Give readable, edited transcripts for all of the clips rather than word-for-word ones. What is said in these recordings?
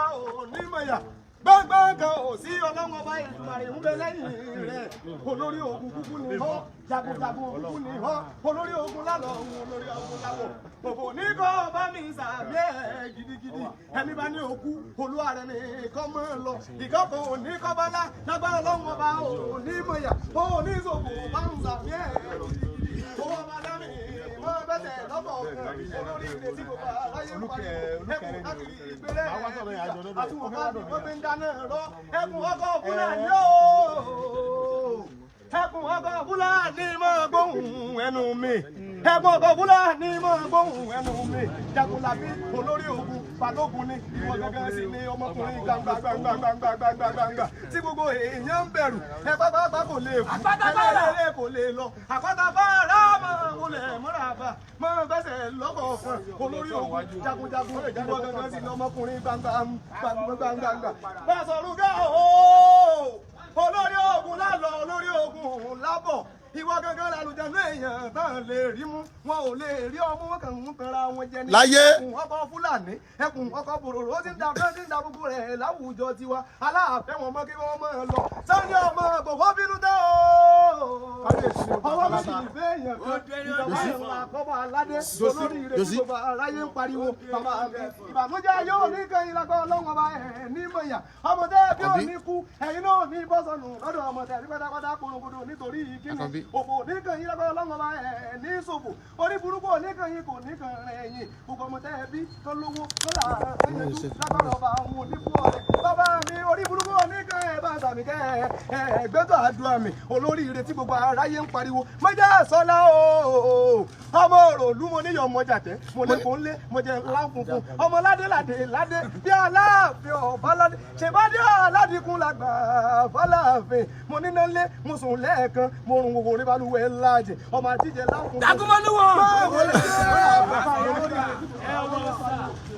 ọba ò ní mọ̀yà gbọ́ngbọ́n kan ò sí ọlọ́run ọba Èdùmàrè ń bẹ lẹ́yìn rẹ̀ olórí ogun kúkú ni họ́ jagunjagun kúkú ni họ́ olórí ogun lálọ́ olórí ogun láwọ̀ òbò ní kọ́ ọba mi sàmì ẹ̀ gidigidi ẹni bá ní òkú olúwa rẹ̀ ní kọ́ mọ́ lọ ìkọ́kọ̀ ò ní kọ́ bá lá lágbára ọlọ́run ọba ò ní mọ̀yà ò ní sòkò bá ń sàmì ẹ̀ gidigidi owó ọba dámì mọ́ bẹ́tẹ̀ lọ́bọ̀ olórí ìrètí gbogbo aráyé ń parí ẹkùn káàkiri ìgbélé àtúwọ̀n káàdì wọ́n fi ń dáná rọ ẹkùn ọkọ̀ Fúlàní ooo ẹkùn ọkọ̀ Fúlàní mọ́ gbóhùn ẹnu mi ẹkùn ọkọ̀ Fúlàní mọ́ gbóhùn ẹnu mi Jagunlabi olórí ogun balógun ni ìwọ gẹ́gẹ́ sí ni ọmọkùnrin gbangba tí gbogbo èèyàn ń bẹ̀rù ẹ pápá kò lè kú ẹ kò lè lọ àpáta fara mọ́ olè mọ́ra bá mọ́ fẹsẹ̀ lọ́kọ̀ kan olórí ogun jagunjagun ìwọ gẹ́gẹ́ sí ni ọmọkùnrin gbangba Bashorun Gaa ooo olórí ogun lálọ olórí ogun lábọ̀ ìwọ gángan lálùjáde èèyàn tán lè rí mú wọn ò lè rí ọmú wọn kàn ń tanra wọn jẹ ní. láyé ẹkùn ọkọ̀ Fúlàní ẹkùn ọkọ̀ bòròrò ó ti ń da bẹ́ẹ̀ ti ń da gbogbo rẹ̀ láwùjọ tiwa aláàfẹ́ wọn mọ́ kí wọ́n máa lọ Sunday ọmọ Igboho bínú dé o. ọwọ́ mi sì fẹ́ èèyàn kan ìjọba ìwọ̀n àkọ́bọ̀ aládé olórí ìrètí gbogbo aráyé ń pariwo bàbá mi ìbànújẹ́ yóò ní kẹ́yìn lágbọ́ ọlọ́run ọba ẹ̀ ní mọ̀yà ọmọdé bí ò ní kú ẹ̀yin náà ní bọ́sọ̀nù lọ́dọ̀ ọmọdé àti pátápátá korongodo nítorí kíni òbò oníkànnì lágbára ọlọ́run ọba ẹ̀ ní ṣòfò orí burúkú oníkànnì kò níkan ẹ̀yìn gbogbo ọmọdé ẹbí tó lówó tó là ẹ̀yẹ̀dú lágbára ọba àwọn oníkú ọ̀rẹ́ bàbá mi orí burúkú oníkan ẹ̀ bá sàmì kẹ́ ẹ̀gbẹ́tọ̀ àdúrà mi olórí ìrètí gbogbo aráyé ń pariwo mọ́jà sọ́lá o ọmọ òròlú mo níyọ̀ ọmọ jàtẹ́ mo lè kó lé mo jẹ láǹfunfun ọmọ ládé bí aláàfin ọ̀báládé ṣèbádé aládìkún làgbà fọláàfin mo níná lé mo sùn lẹ́ẹ̀kan mo rùn wòwò rí balùwẹ̀ láàjẹ ọmọ àtijọ́ láǹfunfun. dàgúmọ́nú wọn. máa wọlé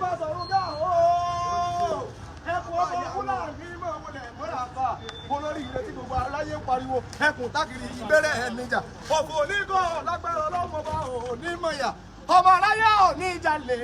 Bashorun Gaa ooo ẹkùn ọkọ̀ Fúlàní máa wọlé mọ́ra bá olórí ìrètí gbogbo aráyé ń pariwo ẹkùn tákìrì ìgbéré ẹ̀ níjà òfò onígọ̀ lágbára ọlọ́mọ bá òní mọ̀yà ọmọ aráyé òní ìjàlè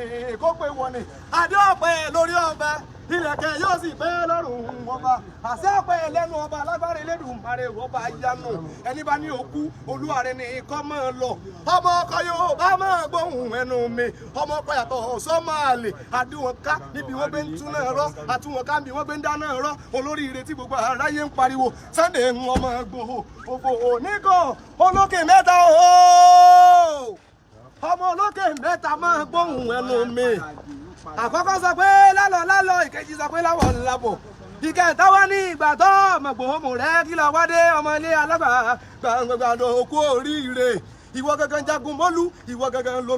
kó pé wọ́n ni adé ọ̀pẹ lórí ọba ilẹ̀kẹ̀ yóò sì pé lọ́rùn ọba àṣẹ ọ̀pẹ lẹ́nu ọba alágbára Elédùmarè ọba yanu ẹni bá ní òkú olúwa rẹ̀ ní ikọ́ máa lọ ọmọ ọkọ Yorùbá máa gbóhùn ẹnu mi ọmọ ọkọ yàtọ̀ sọ́màlì àdúwọn ká níbi wọ́n gbé ń tún náà rọ́ àtúwọn ká níbi wọ́n gbé ń dáná rọ́ olórí ìrètí gbogbo aráyé ń pariwo Sunday ọmọ Igboho òfò onígọ̀ olókè mẹ́ta ooo ọmọ olókè mẹ́ta máa gbóhùn ẹnu mi àkọ́kọ́ sọ pé lálọ́ ìkejì sọ pé láwọ̀ lábọ̀ ìkẹta wá ní ìgbà tó ọmọ Igboho rẹ̀ kí lọ wádé ọmọ ilé alágbà gbàgbàgbà òkú oríire ìwọ gangan jagun mọ́lú ìwọ gangan lọ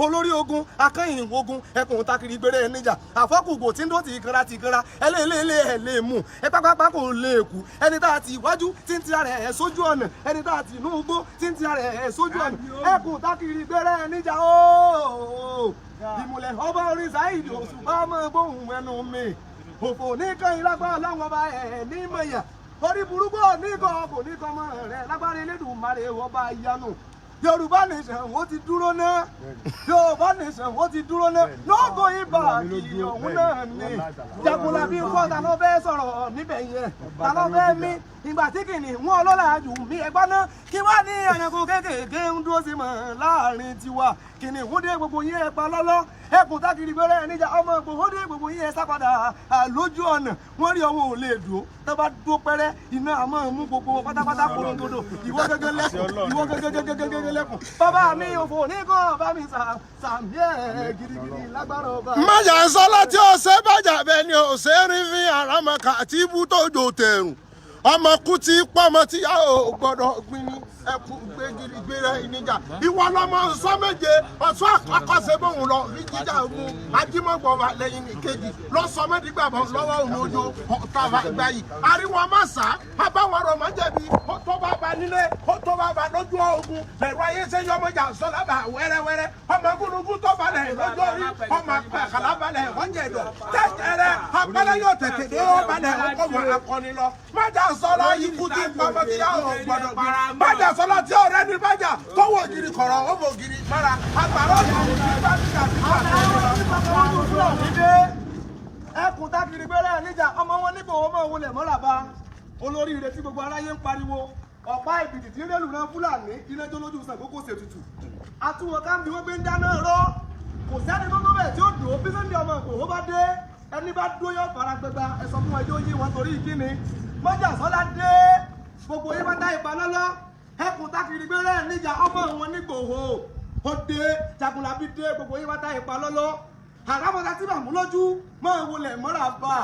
olórí ogun akẹ́yìn ogun ẹkùn takiri gbére níjà àfọ́kùgò tí ń dó tìkanra ẹlẹ́ẹ̀lẹ́ ẹ̀ lè mú ẹ pápápá kò lè kú ẹni tá a ti iwájú tí ń tira rẹ̀ ẹ̀ sójú ọ̀nà ẹni tá a ti inú igbó tí ń tira rẹ̀ ẹ̀ sójú ọ̀nà ẹkùn takiri gbére níjà ooo ìmùlẹ̀ ọba orin Saheed Òṣùpá máa gbóhùn ẹnu mi òfò oníkan ìlágbára ọlọ́run ọba ẹ̀ ní mọ̀yà orí burúkú oníkan kò ní kọ́ mọ́ rẹ̀ lágbára Elédùmarè ọba ìyanu Yorùbá nation ó ti dúró náà Yorùbá nation ó ti dúró náà lóògùn ibà kì ọ̀hún náà ni Jagunlabi fọ́ ta ló fẹ́ sọ̀rọ̀ níbẹ̀ yẹn ta ló fẹ́ mí ìgbà tí kìnìún wọn ọlọ́lá jù mí ẹgbọ́n náà kí wá ní ẹranko kéékèèké ń dúró sí mọ̀ láàrin tiwa kìnìún dé gbogbo yín ẹ pa lọ́lọ́ ẹkùn tákìrì gbére níjà ọmọ Igboho dé gbogbo yín ẹ sápadà lójú ọ̀nà wọ́n rí ọwọ́ ò lè dúró tó bá dúró pẹ́rẹ́ iná àmọ́ mú gbogbo pátápátá korongodo ìwọ gẹ́gẹ́ lẹ́kùn bàbá mi òfò oníkan bá mi sàmì ẹ̀ gidigidi lágbára ọba. májà sọlá tí ó ṣe bàjá bẹ́ẹ̀ ni ó ṣe rí fi àràmọ̀kà àti ibú tó jò tẹ̀rùn ọmọ kú ti pọ́mọ tí yà ó gbọ́dọ̀ gbin ní ẹkú gbére ìníjà ìwọ lọmọ nsọ méje ọsọ akọsẹ bóun lọ rí jíjà ogun ajímọgbọba lẹ́yìn ìkejì lọsọmọdìgbàbọ lọ́wọ́ òun ojú ọtàbà ìgbà yìí ariwo amásà abáwọrọ mọjẹbi tó bá ba nílé tó bá ba lójú ogun lẹrú ayé sẹyìn ọmọjà sọlábà wẹrẹwẹrẹ ọmọ gúnugún tó balẹ̀ lójú orí ọmọ àkàlà balẹ̀ wọnyẹdọ tẹtẹrẹ apẹlẹ yóò tètè dé ó balẹ̀ ọmọ akọni lọ májà sọlọ ikú tí pamọ́ tí yà ó gbọ́dọ̀ májà sọlá tí ọ̀rẹ́ ní bájà tọwọ́ ògiri kọ̀rọ̀ ó bò ògiri mọ́ra agbára ọ̀dọ̀ ògiri bá ti dà sí ẹkùn tákìrì gbẹ́rẹ́ níjà ọmọ wọn ní Ìgbòho mọ́ wọlé mọ́làbá olórí ire tí gbogbo aráyé ń pariwo ọ̀pá ìbìtì tí ń rẹ́lù náà Fúlàní iná tó lójú Ṣàngó kò ṣètùtù àtúwọ̀ káàmì wọ́n gbé ń dáná rọ́ kò sẹ́ni tó tó bẹ̀ tí ó dùn ó bí Sunday ọmọ Ìgbòho bá dé ẹni bá dúró yóò fara gbẹgba ẹ̀sọ́ fún ẹjọ́ yí wọn torí ìkíni mọ́jà sọ́lá dé gbogbo yín bá dá ipa lọ́lọ́ ẹkùn tákìrì gbẹ́rẹ́ níjà ọmọ wọn ní Ìgbòho ó dé Jagunlabi dé gbogbo yín bá dá ipa lọ́lọ́ àràbọ̀dá tí màmú lójú máa wọlé mọ́ra bá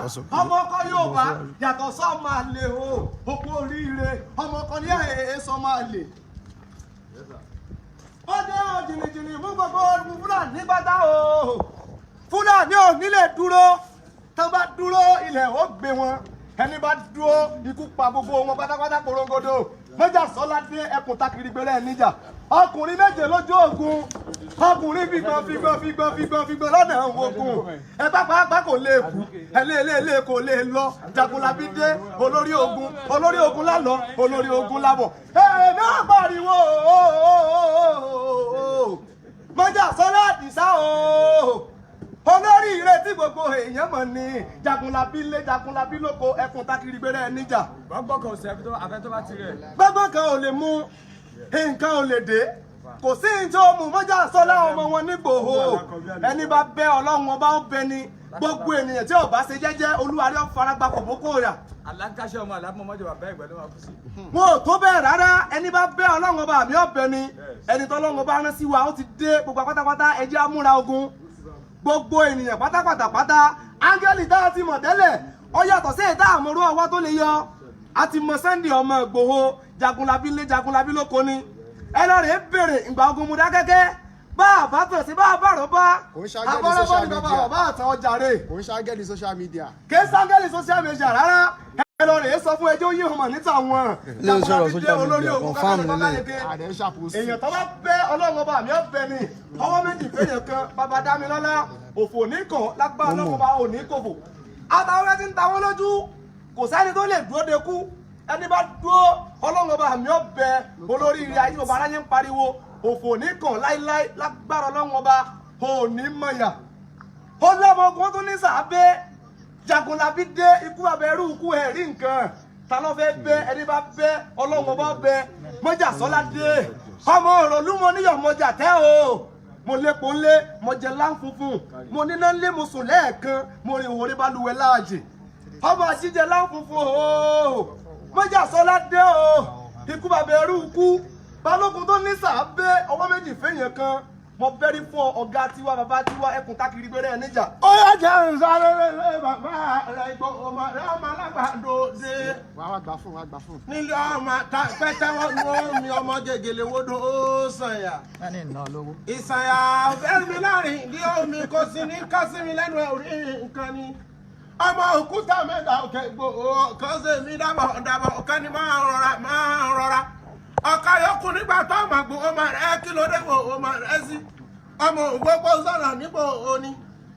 ọmọ ọkọ yóò bá yàtọ̀ sọ máa lè o òkú oríire ọmọ ọkọ ní èso máa lè. ó dé jìnnìjìnnì mú gbogbo Fúlàní gbádá o Fúlàní ò nílé dúró tó bá dúró ilẹ̀ ó gbé wọn ẹni bá dúró ikú pa gbogbo wọn pátápátá korongodo mọ́jà sọ́lá dé ẹkùn tákìrì gbẹ́rẹ́ níjà ọkùnrin méje lójú ogun ọkùnrin fígbọ́n lọ́nà ogun ẹ pápá kò lè kú ẹlẹ́ẹ̀lẹ́ kò lè lọ Jagunlabi dé olórí ogun lálọ́ olórí ogun lábọ̀ ẹ̀ẹ́dá pariwo mọ́jà sọ́lá àdìsá o olórí ire tí gbogbo èèyàn mọ̀ ní Jagunlabi lé Jagunlabi lóko ẹkùn tákìrì gbẹ́rẹ́ níjà. gbọ́ngbọ́n kan ò sí afẹ́ tó bá ti rẹ̀. gbọ́ngbọ́n kan ò lè mú nǹkan ò lè dé kò sí ní tí ó mú mọ́jà sọ́lá ọmọ wọn ní Ìgbòho ẹni bá bẹ Ọlọ́run ọba ó bẹ ni gbogbo ènìyàn tí ó bá ṣe jẹ́jẹ́ Olúwarí ó faragbá kò bókó rà. aláǹkáṣẹ́ ọmọ àlámọ́ mọ́jọ bàbá ẹ̀gbẹ́ ló máa kú sí. wọn ò tó bẹ́ẹ̀ rárá ẹni bá bẹ Ọlọ́run ọba àmì ọ̀bẹ ni ẹni tó Ọlọ́run ọba rán sí wa ó ti dé gbogbo pátápátá ẹ jẹ́ á múra ogun gbogbo ènìyàn pátápátá áńgẹ́lì tá a ti mọ̀ tẹ́lẹ̀ ó yàtọ̀ sí ìta àmọ́rú ọwọ́ tó lè yọ a ti mọ Sunday ọmọ Ìgbòho Jagunlabi lé Jagunlabi lóko ni ẹ lọ rèé bèrè ìgbà ogun mu dákẹ́kẹ́ bá a bá tọ̀ sí bá a bá rọ̀ bá abọ́lọ́bọ́ ní bàbá ọ̀bá àtàn ọjà rè kò ń ṣàgẹ́lì social media. kì í ṣàgẹ́lì social media rárá ẹ lọ rèé sọ fún ẹjọ́ yìí hàn níta wọn Jagunlabi dé olórí ogun kákàlẹ́kẹ́ èèyàn tó bá bẹ́ Ọlọ́run ọba mi ọ̀bẹ ni ọwọ́ méjì fẹ́yàn kan bàbá Dámilọ́lá òfò oníkan lágbára Ọlọ́run ọba òní kòfò àtàwọn ẹni ń ta wọn lójú kò sẹ́ni tó lè dúró de kú ẹni bá dúró Ọlọ́run ọba mi ọ̀bẹ olórí ire ayé ọba aráyé ń pariwo òfò oníkan láíláí lágbára Ọlọ́run ọba òní mọ̀yà ó lọ́mọ ogun tó ní sàábé Jagunlabi dé ikú abẹ́rú ikú ẹ̀rí nǹkan ta ló fẹ́ bẹ ẹni bá bẹ Ọlọ́run ọba bẹ mọ́jà sọ́lá dé ọmọ òròlúmọ níyọ̀ mọ́jà tẹ́ o mo lépo ńlé mo jẹ láǹfunfun mo níná ńlé mo sùn lẹ́ẹ̀kan mo rìn òwúrẹ́ bá luwẹ̀ láàjì ọmọ àjíjẹ láǹfunfun o mọ́jà sọ́lá dé o ikú abẹ́rú ikú balógun tó ní sàábé ọwọ́ méjì fẹ́yàn kan mo bẹ́rí fún ọ̀gá tiwa bàbá tiwa ẹkùn tákìrì gbẹ́rẹ́ níjà. ó yà jẹ́ nsáré bàbá rẹ̀ Ìgbòho ọmọ rẹ̀ ọmọ alágbàdo dé. wàá gbà fún. nílé ọmọ pẹ́tẹ́wọ́ ní omi ọmọ gègèlè wodò ó sànyà. ẹni ìná lówó. ìsànyà fẹ́ẹ́ mi láàrin ìdí omi kò sí ní kásìmí lẹ́nu ẹ̀ orí nǹkan ni. ọmọ òkúta mẹ́ta òkè Ìgbòho kan ṣe mí dábọ̀ ọ̀kan ni máa rọra. ọ̀ka yòókù nígbà tó ọmọ Ìgbòho ọmọ rẹ̀ kí ló dé ọmọ rẹ̀ sí ọmọ ògbógbó sọ̀rọ̀ nígbò òní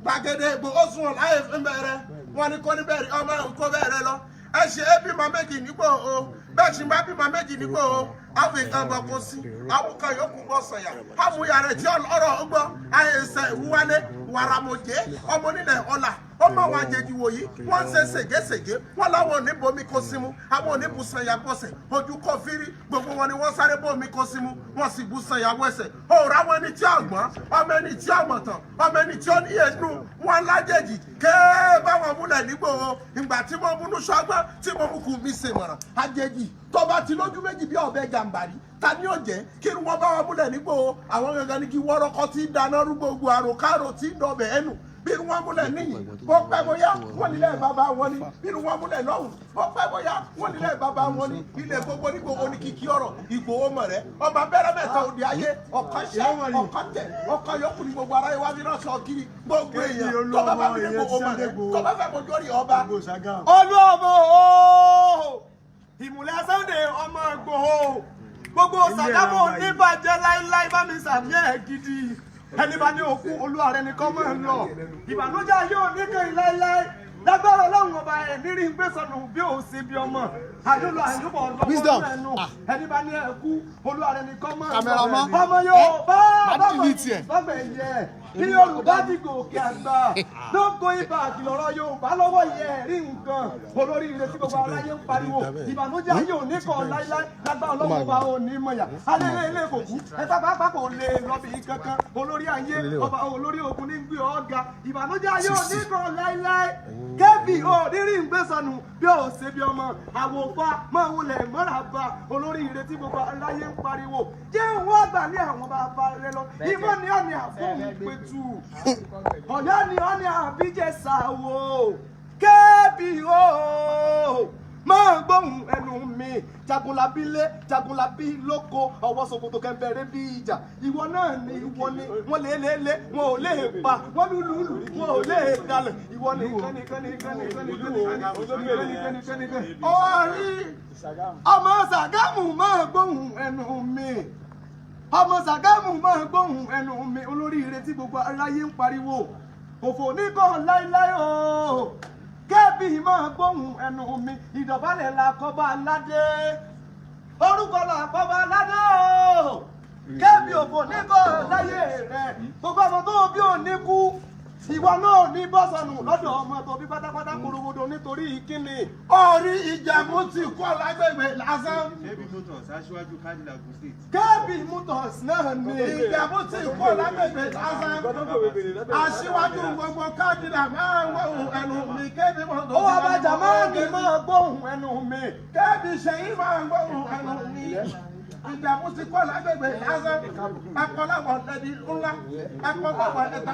gbàgede Ìgbòho sùn láyé fún bẹ̀rẹ̀ wọn ni kò ní bẹ̀rẹ̀ ọmọ nǹkó bẹ̀rẹ̀ lọ ẹ ṣe é bímọ méjì nígbò o bẹ́ẹ̀ ṣì bá bímọ méjì nígbò o àwọn ìkan bọ̀ kó sí àwọn kan yòókù bọ̀ sọ̀yà àmúyà rẹ̀ tí ọ̀rọ̀ gbọ́ àyẹ̀sẹ̀ ìwúwálé wàràmọ̀jẹ́ ọmọ nílẹ̀ ọ̀la ọmọ àwọn àjèjì wòyí wọ́n ń ṣe ségesège wọ́n láwọn òní bomi kó símú àwọn òní bu sanya bọ́sẹ̀ ojú kò fírí gbogbo wọn ni wọ́n sáré bomi kó símú wọ́n sì bu sanya wẹ́sẹ̀ òòrùn àwọn ẹni tí ọ̀gbọ́n ọmọ ẹni tí ọ̀mọ̀tàn ọmọ ẹni tí ó ní ẹnu wọn lájèjì kéé báwọn múlẹ̀ nígbòho ìgbà tí mo múnú ṣọgbọ́n tí mo mú kù mí ṣe mọ̀ràn àjèjì tó bá ti lójú méjì bí ọ̀bẹ gàmbàrí ta ni ó jẹ́ kí ni wọ́n bá wọn múlẹ̀ nígbòho àwọn gangan ní kí wọ́rọ́kọ́ tí dáná rúgbògbò àròkárò tí ń dọ̀bẹ̀ ẹnu bí wọ́n múlẹ̀ níyì bó pẹ́ bóyá wọ́n nílẹ̀ bàbá wọn ni bí wọ́n múlẹ̀ lọ́hùn bó pẹ́ bóyá wọ́n nílẹ̀ bàbá wọn ni ilẹ̀ gbogbo ní gbogbo ní kíkí ọ̀rọ̀ Ìgbòho mọ̀ rẹ̀ ọba bẹ́rẹ̀ mẹ́ta òde ayé ọ̀kan ṣẹ́ ọ̀kan tẹ̀ ọ̀kan yọkù ní gbogbo ara iwájú náà sọ kiri gbogbo èèyàn tó bá fẹ́ mi ní gbogbo mọ̀ rẹ̀ tó bá fẹ́ mojú orí ọba. olú ọmọ ooo ìmùlẹ̀ Sunday ọmọ Ìgbòho gbogbo Sàgámù oníbàjẹ́ láíláí bá mi sàmì ẹ̀ gidi ẹni bá ní òkú Olúwa rẹ̀ nìkan máa ń lọ ìbànújẹ́ ayé oníkan láíláí lágbára Ọlọ́run ọba ẹ̀ nírí gbé sọnù bí òun ṣe bí ọmọ àdúrà àyùbọ̀ lọ́wọ́ ẹnu ẹni bá ní ẹ̀kú Olúwa rẹ̀ nìkan máa ń lọ ọmọ yóò bá bàbẹ̀ yẹ kí Yorùbá ti gòkè àgbà lóko ibà àkìlọ̀rọ̀ Yorùbá lọ́wọ́ yẹ rí nǹkan olórí ire tí gbogbo aláyé ń pariwo ìbànújẹ́ ayé òní kan láíláí lágbá ọlọ́run ọba òní mọ̀yà alẹ́ ilé kò kú ẹ̀fà pàápàá kò lè lọ́bì kankan olórí ayé ọba olórí ogun ní gbé ọ̀gá ìbànújẹ́ ayé òní kan láíláí kébì òrírí ń gbé sọnù bí ó ṣe bí ọmọ àwòfà máa wọlé mọ́ràbà olórí ire tí gbogbo aláyé ń pariwo jẹ́ wọ́n àgbà ní àwọn bàbá rẹ lọ ìmọ̀ ni ọ̀nì àfọ̀hún pẹ̀tù ọ̀yọ́ ni ọ̀nì àbíjẹsà wò kébì o máa gbóhùn ẹnu mi jagunlabi lé jagunlabi lóko ọwọ́ ṣòkòtò kẹfẹ́rẹ́ bí ìjà ìwọ náà ni ìwọ ni wọ́n lé wọn ò lè pa wọ́n lùlù wọn ò lè dalẹ̀ ìwọ ni kẹ́ni. ọ̀rí ọmọ Ṣàgámù máa gbóhùn ẹnu mi ọmọ Ṣàgámù máa gbóhùn ẹnu mi olórí ire tí gbogbo aráyé ń pariwo òfò ní kò láíláí o kébì máa gbóhùn ẹnu mi ìdọ̀bálẹ̀ la kọ́ba aládé orúkọ la kọ́ba aládé o kébì òfò ní kò láyé rẹ̀ gbogbo ọmọ tó bí ò ní kú ìwọ náà ní bọ́sọ̀nù lọ́dọ̀ ọmọ tó bí pátápátá korogodo nítorí kíni. orí Ìjẹ̀bú ti kọ́ lágbègbè lásán. Kébì Motors aṣíwájú Kádìlà Ògùn State. Kébì Motors náà ni. Ìjẹ̀bú ti kọ́ lágbègbè lásán. aṣíwájú gbogbo Kádìlà máa ń gbóhùn ẹnu mi. Kébì Motors. ó wà bàjá máa ní máa gbóhùn ẹnu mi. Kébì Ṣèyí máa ń gbóhùn ẹnu mi. Ìjẹ̀bú ti kọ́ lágbègbè lásán. akọ́láwọ̀ lẹ́ni ńlá akọ́láwọ̀ ẹ̀ta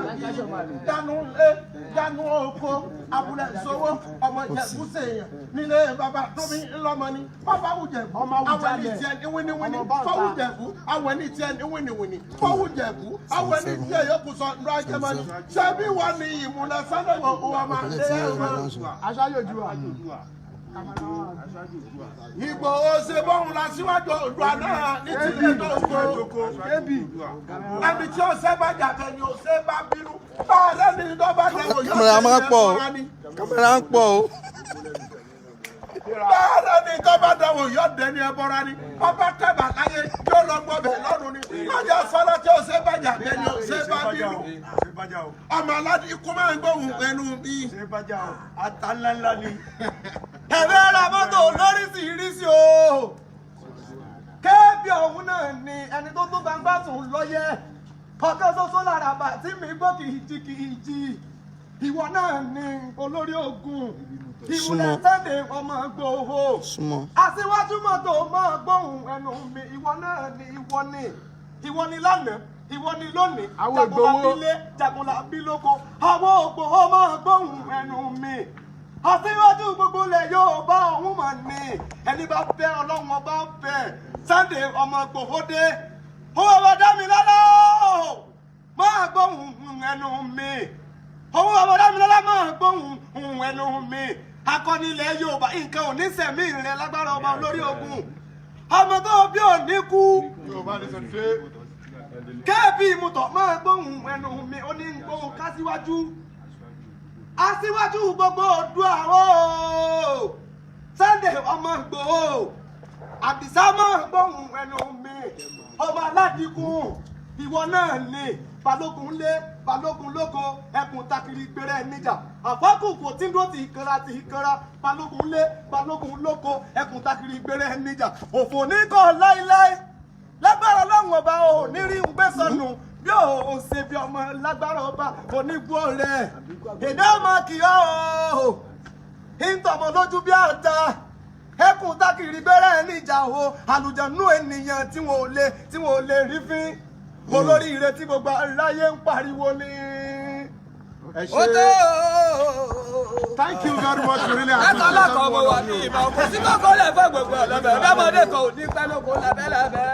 dánú lé dánú oko abúlé sowó ọmọ Ìjẹ̀bú sèèyàn nílé bàbá tómi ńlọmọ ni bàbá Ìjẹ̀bú àwọn ẹni tiẹ̀ ní wíníwíní fọwọ́ Ìjẹ̀bú àwọn ẹni tiẹ̀ ní wíníwíní fọwọ́ Ìjẹ̀bú àwọn ẹni tiẹ̀ yókù sọ ńlọ ajẹmọ́ni ṣebí wọn ni ìmúlẹ̀ sẹ́lẹ̀wọ̀ òwò máa lé ẹ̀rọ. Ìgbòho ṣe bọ́hùn la síwájú Oòduà náà ní tìlẹ̀ tó kó ẹbí ẹni tí ó ṣe bá jàkẹ́ ni ó ṣe bá bínú bá a lẹ́ni tó bá dẹ̀ wò yóò kámẹ́rà máa ń pọ̀ o kámẹ́rà ń pọ̀ o. bá a lẹ́ni tó bá dẹ̀ wò yóò dẹ̀ ní ẹbọra ni ọba tẹ̀bà láyé yóò lọ gbọ́ bẹ̀ lọ́rùn ni ọjà sọ́lá tí ó ṣe bá jàkẹ́ ni ó ṣe bá bínú ọmọ aládé ikú máa ń gbóhùn ẹnu bí. àtàlẹ́lá ni. ẹ̀rẹ́ ra mọ́tò lóríṣiríṣi o kébì ọ̀hún náà ni ẹni tó tó gbangba sùn lọ́yẹ ọ̀kan ṣoṣo lára bà tí mi gbọ́ kìjì ìwọ náà ni olórí ogun ìwúlẹ̀ tẹ́lẹ̀ ọmọ Ìgbòho aṣíwájú mọ́tò máa gbóhùn ẹnu mi ìwọ náà ni ìwọ ni lánàá ìwọ ni lónìí jagunlabi lé jagunlabi lóko àwọn Ìgbòho máa gbóhùn ẹnu mi àṣíwájú gbogbo lẹ yóò bá ọ̀hún mà ní ẹni bá fẹ́ Ọlọ́run ọba fẹ́ Sunday ọmọ Ìgbòho dé owó ọba dá mi lọ́lọ́ máa gbóhùn ẹnu mi owó ọba dá mi lọ́lọ́ máa gbóhùn ẹnu mi akọni ilẹ̀ Yorùbá nǹkan ò ní sẹ̀mí rẹ lágbára ọba olórí ogun ọmọ tó bí ò ní kú Kébì Motors máa gbóhùn ẹnu mi ó ní gbóhùn kásíwájú aṣíwájú gbogbo Oòduà o Sunday ọmọ Ìgbòho Àdìsá máa gbóhùn ẹnu mi ọmọ aládìkún ìwọ náà ni balógun lé balógun lóko ẹkùn takiri gbèrè níjà àfọkùnkù tí ń dó ti ìkanra balógun lé balógun lóko ẹkùn takiri gbèrè níjà òfò ní kọ́ láíláí lágbára Ọlọ́run ọba ò ní rí ń gbé sọnù bí o ṣe bí ọmọ lágbára ọba onígbó rẹ èdè ọmọ kì í ọ ìtọ̀mọ̀ lójú bí àdá ẹkùn tákìrì bẹ̀rẹ̀ níjà o àlùjànnú ènìyàn tí wọn ò lè rí fín olórí ire tí gbogbo aráyé ń pariwo ní. Thank you very much for really appreciate it. Ẹ̀ka lọ́kọ̀ ọmọ wa ní ìmọ̀ kò sí kọ́kọ́ lẹ̀ fẹ́ gbogbo ọ̀lọ́bẹ̀ ọ̀dọ́mọdé kan ò ní pẹ́ lóko lábẹ́lẹ́bẹ́.